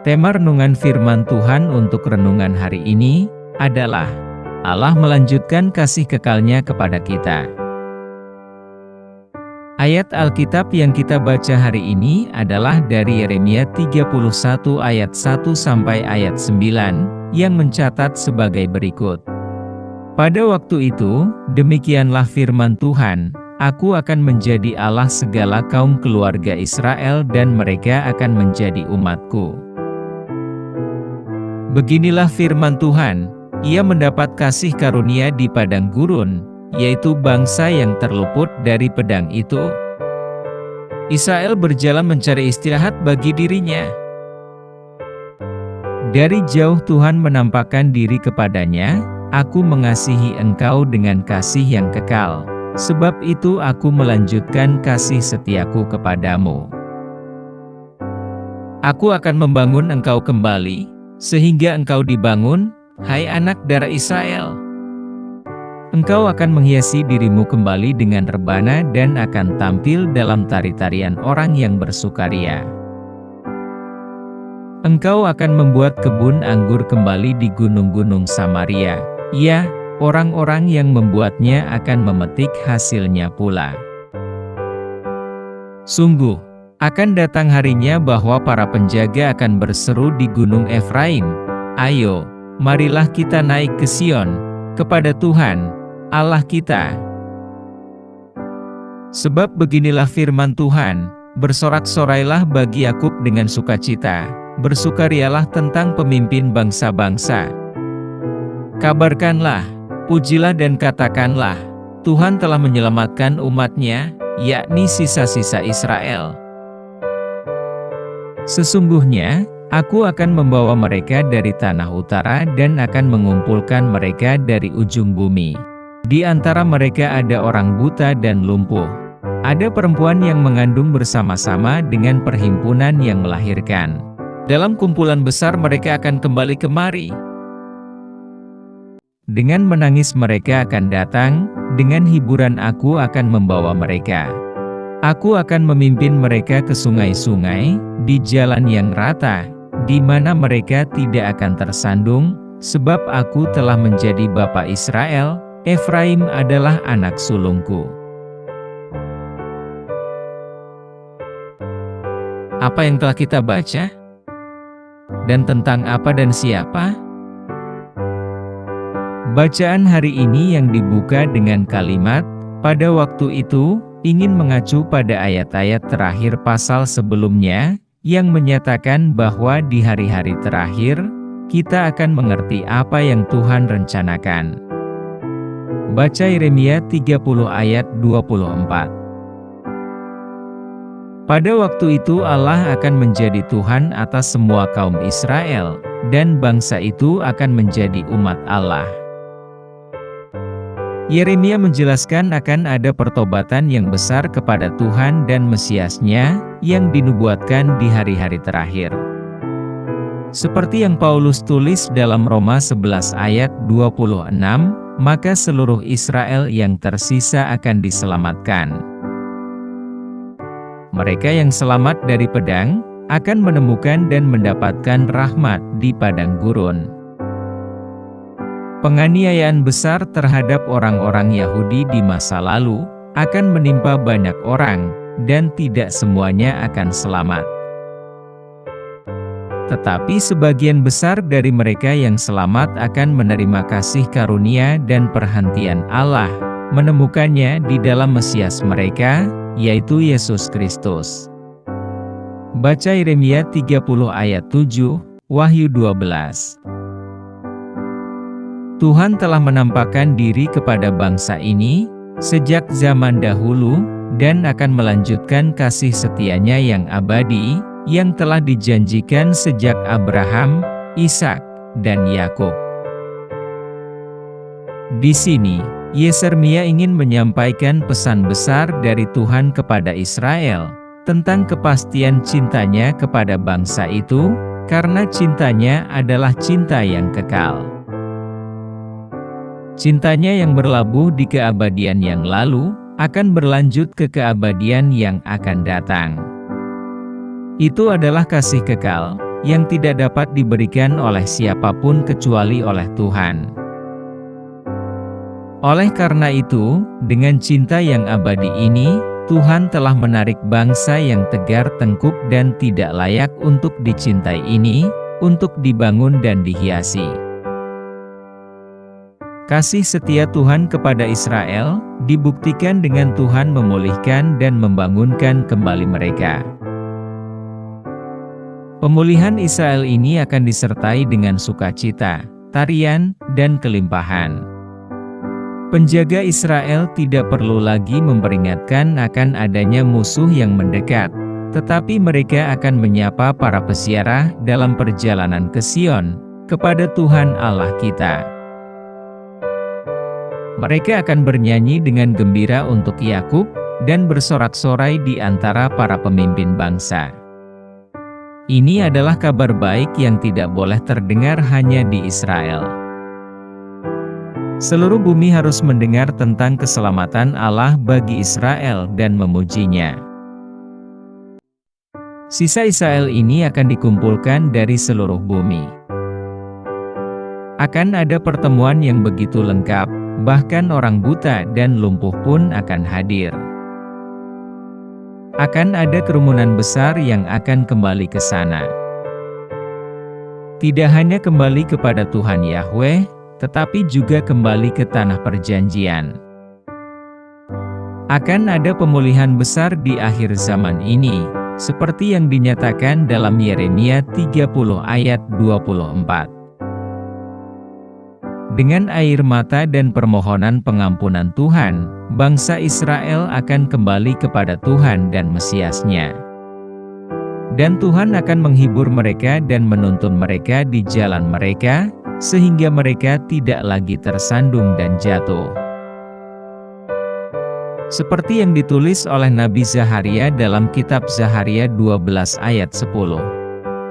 Tema renungan firman Tuhan untuk renungan hari ini adalah Allah melanjutkan kasih kekalnya kepada kita. Ayat Alkitab yang kita baca hari ini adalah dari Yeremia 31 ayat 1 sampai ayat 9 yang mencatat sebagai berikut. Pada waktu itu, demikianlah firman Tuhan, Aku akan menjadi Allah segala kaum keluarga Israel dan mereka akan menjadi umatku. Beginilah firman Tuhan, ia mendapat kasih karunia di padang gurun, yaitu bangsa yang terluput dari pedang itu. Israel berjalan mencari istirahat bagi dirinya. Dari jauh Tuhan menampakkan diri kepadanya, Aku mengasihi engkau dengan kasih yang kekal, sebab itu Aku melanjutkan kasih setiaku kepadamu. Aku akan membangun engkau kembali, sehingga engkau dibangun, hai anak darah Israel. Engkau akan menghiasi dirimu kembali dengan rebana dan akan tampil dalam tari-tarian orang yang bersukaria. Engkau akan membuat kebun anggur kembali di gunung-gunung Samaria. Ya, orang-orang yang membuatnya akan memetik hasilnya pula. Sungguh, akan datang harinya bahwa para penjaga akan berseru di gunung Efraim, Ayo, marilah kita naik ke Sion, kepada Tuhan, Allah kita. Sebab beginilah firman Tuhan, bersorak-sorailah bagi Yakub dengan sukacita, bersukarialah tentang pemimpin bangsa-bangsa. Kabarkanlah, pujilah dan katakanlah, Tuhan telah menyelamatkan umatnya, yakni sisa-sisa Israel. Sesungguhnya, Aku akan membawa mereka dari tanah utara dan akan mengumpulkan mereka dari ujung bumi. Di antara mereka ada orang buta dan lumpuh. Ada perempuan yang mengandung bersama-sama dengan perhimpunan yang melahirkan. Dalam kumpulan besar mereka akan kembali kemari. Dengan menangis mereka akan datang, dengan hiburan Aku akan membawa mereka. Aku akan memimpin mereka ke sungai-sungai, di jalan yang rata, di mana mereka tidak akan tersandung, sebab Aku telah menjadi bapa Israel, Efraim adalah anak sulungku. Apa yang telah kita baca? Dan tentang apa dan siapa? Bacaan hari ini yang dibuka dengan kalimat, pada waktu itu, ingin mengacu pada ayat-ayat terakhir pasal sebelumnya, yang menyatakan bahwa di hari-hari terakhir, kita akan mengerti apa yang Tuhan rencanakan. Baca Yeremia 30 ayat 24. Pada waktu itu Allah akan menjadi Tuhan atas semua kaum Israel, dan bangsa itu akan menjadi umat Allah. Yeremia menjelaskan akan ada pertobatan yang besar kepada Tuhan dan Mesiasnya yang dinubuatkan di hari-hari terakhir. Seperti yang Paulus tulis dalam Roma 11 ayat 26, maka seluruh Israel yang tersisa akan diselamatkan. Mereka yang selamat dari pedang akan menemukan dan mendapatkan rahmat di padang gurun. Penganiayaan besar terhadap orang-orang Yahudi di masa lalu akan menimpa banyak orang, dan tidak semuanya akan selamat. Tetapi sebagian besar dari mereka yang selamat akan menerima kasih karunia dan perhatian Allah, menemukannya di dalam Mesias mereka, yaitu Yesus Kristus. Baca Yeremia 30 ayat 7, Wahyu 12. Tuhan telah menampakkan diri kepada bangsa ini, sejak zaman dahulu, dan akan melanjutkan kasih setianya yang abadi, yang telah dijanjikan sejak Abraham, Ishak, dan Yakub. Di sini, Yeremia ingin menyampaikan pesan besar dari Tuhan kepada Israel, tentang kepastian cintanya kepada bangsa itu, karena cintanya adalah cinta yang kekal. Cintanya yang berlabuh di keabadian yang lalu, akan berlanjut ke keabadian yang akan datang. Itu adalah kasih kekal, yang tidak dapat diberikan oleh siapapun kecuali oleh Tuhan. Oleh karena itu, dengan cinta yang abadi ini, Tuhan telah menarik bangsa yang tegar tengkuk dan tidak layak untuk dicintai ini, untuk dibangun dan dihiasi. Kasih setia Tuhan kepada Israel, dibuktikan dengan Tuhan memulihkan dan membangunkan kembali mereka. Pemulihan Israel ini akan disertai dengan sukacita, tarian, dan kelimpahan. Penjaga Israel tidak perlu lagi memperingatkan akan adanya musuh yang mendekat, tetapi mereka akan menyapa para peziarah dalam perjalanan ke Sion, kepada Tuhan Allah kita. Mereka akan bernyanyi dengan gembira untuk Yakub, dan bersorak-sorai di antara para pemimpin bangsa. Ini adalah kabar baik yang tidak boleh terdengar hanya di Israel. Seluruh bumi harus mendengar tentang keselamatan Allah bagi Israel dan memujinya. Sisa Israel ini akan dikumpulkan dari seluruh bumi. Akan ada pertemuan yang begitu lengkap, bahkan orang buta dan lumpuh pun akan hadir. Akan ada kerumunan besar yang akan kembali ke sana. Tidak hanya kembali kepada Tuhan Yahweh, tetapi juga kembali ke tanah perjanjian. Akan ada pemulihan besar di akhir zaman ini, seperti yang dinyatakan dalam Yeremia 30 ayat 24. Dengan air mata dan permohonan pengampunan Tuhan, bangsa Israel akan kembali kepada Tuhan dan Mesiasnya. Dan Tuhan akan menghibur mereka dan menuntun mereka di jalan mereka, sehingga mereka tidak lagi tersandung dan jatuh. Seperti yang ditulis oleh Nabi Zaharia dalam kitab Zaharia 12 ayat 10.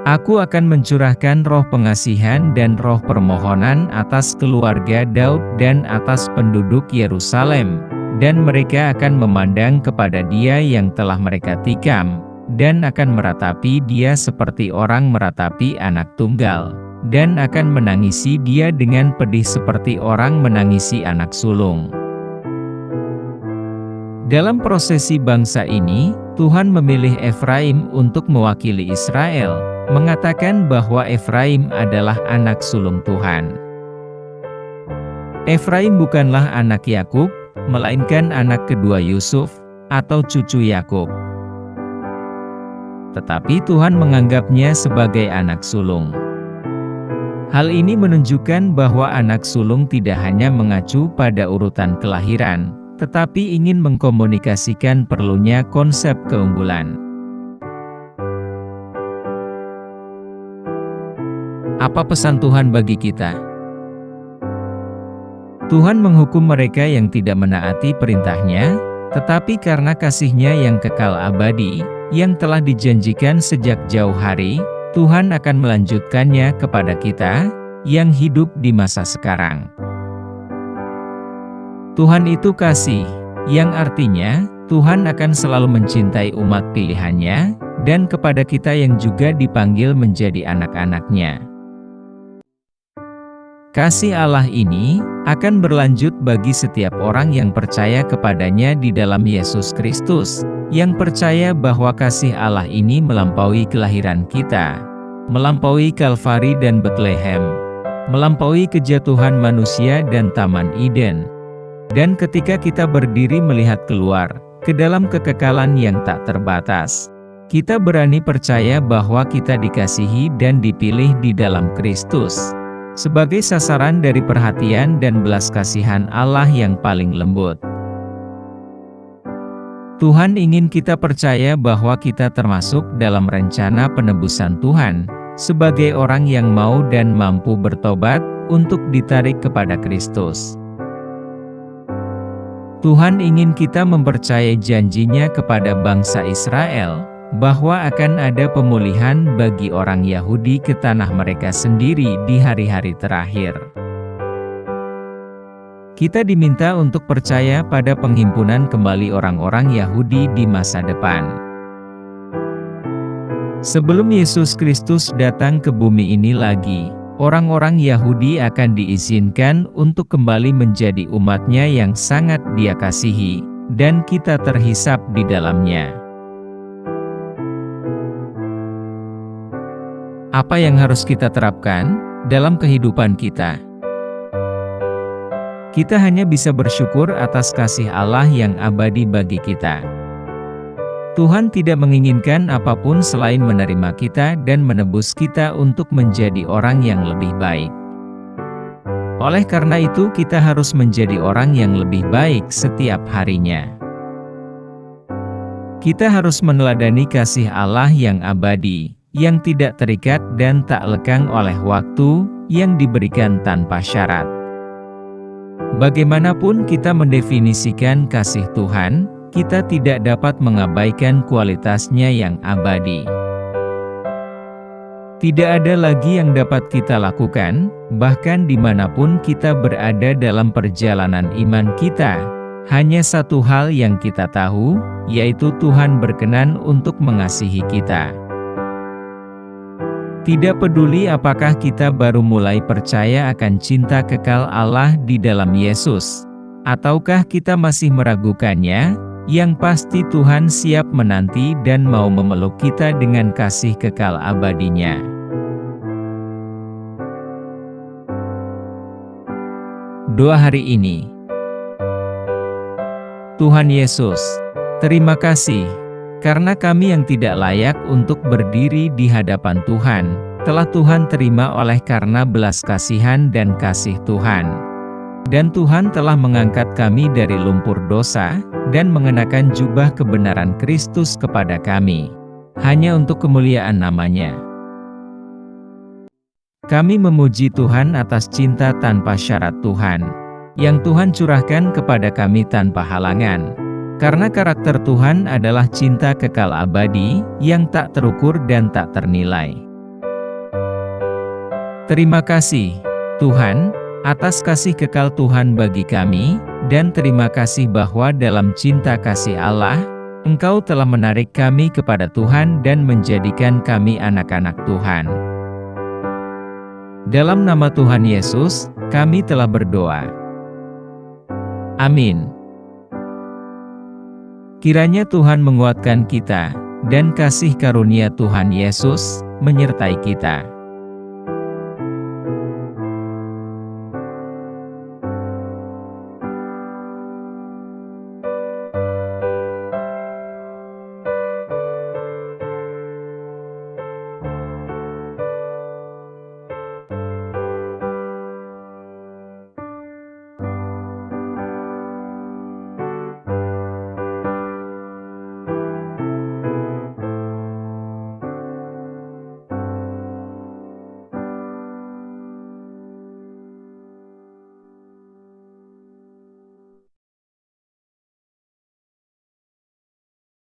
Aku akan mencurahkan roh pengasihan dan roh permohonan atas keluarga Daud dan atas penduduk Yerusalem, dan mereka akan memandang kepada Dia yang telah mereka tikam, dan akan meratapi Dia seperti orang meratapi anak tunggal, dan akan menangisi Dia dengan pedih seperti orang menangisi anak sulung. Dalam prosesi bangsa ini, Tuhan memilih Efraim untuk mewakili Israel, mengatakan bahwa Efraim adalah anak sulung Tuhan. Efraim bukanlah anak Yakub, melainkan anak kedua Yusuf, atau cucu Yakub. Tetapi Tuhan menganggapnya sebagai anak sulung. Hal ini menunjukkan bahwa anak sulung tidak hanya mengacu pada urutan kelahiran, tetapi ingin mengkomunikasikan perlunya konsep keunggulan. Apa pesan Tuhan bagi kita? Tuhan menghukum mereka yang tidak menaati perintah-Nya, tetapi karena kasih-Nya yang kekal abadi, yang telah dijanjikan sejak jauh hari, Tuhan akan melanjutkannya kepada kita, yang hidup di masa sekarang. Tuhan itu kasih, yang artinya, Tuhan akan selalu mencintai umat pilihan-Nya, dan kepada kita yang juga dipanggil menjadi anak-anak-Nya. Kasih Allah ini akan berlanjut bagi setiap orang yang percaya kepadanya di dalam Yesus Kristus, yang percaya bahwa kasih Allah ini melampaui kelahiran kita, melampaui Kalvari dan Betlehem, melampaui kejatuhan manusia dan Taman Eden. Dan ketika kita berdiri melihat keluar ke dalam kekekalan yang tak terbatas, kita berani percaya bahwa kita dikasihi dan dipilih di dalam Kristus, sebagai sasaran dari perhatian dan belas kasihan Allah yang paling lembut. Tuhan ingin kita percaya bahwa kita termasuk dalam rencana penebusan Tuhan, sebagai orang yang mau dan mampu bertobat, untuk ditarik kepada Kristus. Tuhan ingin kita mempercayai janji-Nya kepada bangsa Israel, bahwa akan ada pemulihan bagi orang Yahudi ke tanah mereka sendiri di hari-hari terakhir. Kita diminta untuk percaya pada penghimpunan kembali orang-orang Yahudi di masa depan. Sebelum Yesus Kristus datang ke bumi ini lagi, orang-orang Yahudi akan diizinkan untuk kembali menjadi umat-Nya yang sangat Dia kasihi, dan kita terhisap di dalamnya. Apa yang harus kita terapkan dalam kehidupan kita? Kita hanya bisa bersyukur atas kasih Allah yang abadi bagi kita. Tuhan tidak menginginkan apapun selain menerima kita dan menebus kita untuk menjadi orang yang lebih baik. Oleh karena itu, kita harus menjadi orang yang lebih baik setiap harinya. Kita harus meneladani kasih Allah yang abadi, yang tidak terikat dan tak lekang oleh waktu, yang diberikan tanpa syarat. Bagaimanapun kita mendefinisikan kasih Tuhan, kita tidak dapat mengabaikan kualitasnya yang abadi. Tidak ada lagi yang dapat kita lakukan, bahkan dimanapun kita berada dalam perjalanan iman kita. Hanya satu hal yang kita tahu, yaitu Tuhan berkenan untuk mengasihi kita. Tidak peduli apakah kita baru mulai percaya akan cinta kekal Allah di dalam Yesus, ataukah kita masih meragukannya, yang pasti Tuhan siap menanti dan mau memeluk kita dengan kasih kekal abadinya. Doa hari ini. Tuhan Yesus, terima kasih, karena kami yang tidak layak untuk berdiri di hadapan Tuhan, telah Tuhan terima oleh karena belas kasihan dan kasih Tuhan. Dan Tuhan telah mengangkat kami dari lumpur dosa, dan mengenakan jubah kebenaran Kristus kepada kami, hanya untuk kemuliaan nama-Nya. Kami memuji Tuhan atas cinta tanpa syarat Tuhan, yang Tuhan curahkan kepada kami tanpa halangan. Karena karakter Tuhan adalah cinta kekal abadi, yang tak terukur dan tak ternilai. Terima kasih, Tuhan, atas kasih kekal Tuhan bagi kami, dan terima kasih bahwa dalam cinta kasih Allah, Engkau telah menarik kami kepada Tuhan dan menjadikan kami anak-anak Tuhan. Dalam nama Tuhan Yesus, kami telah berdoa. Amin. Kiranya Tuhan menguatkan kita, dan kasih karunia Tuhan Yesus menyertai kita.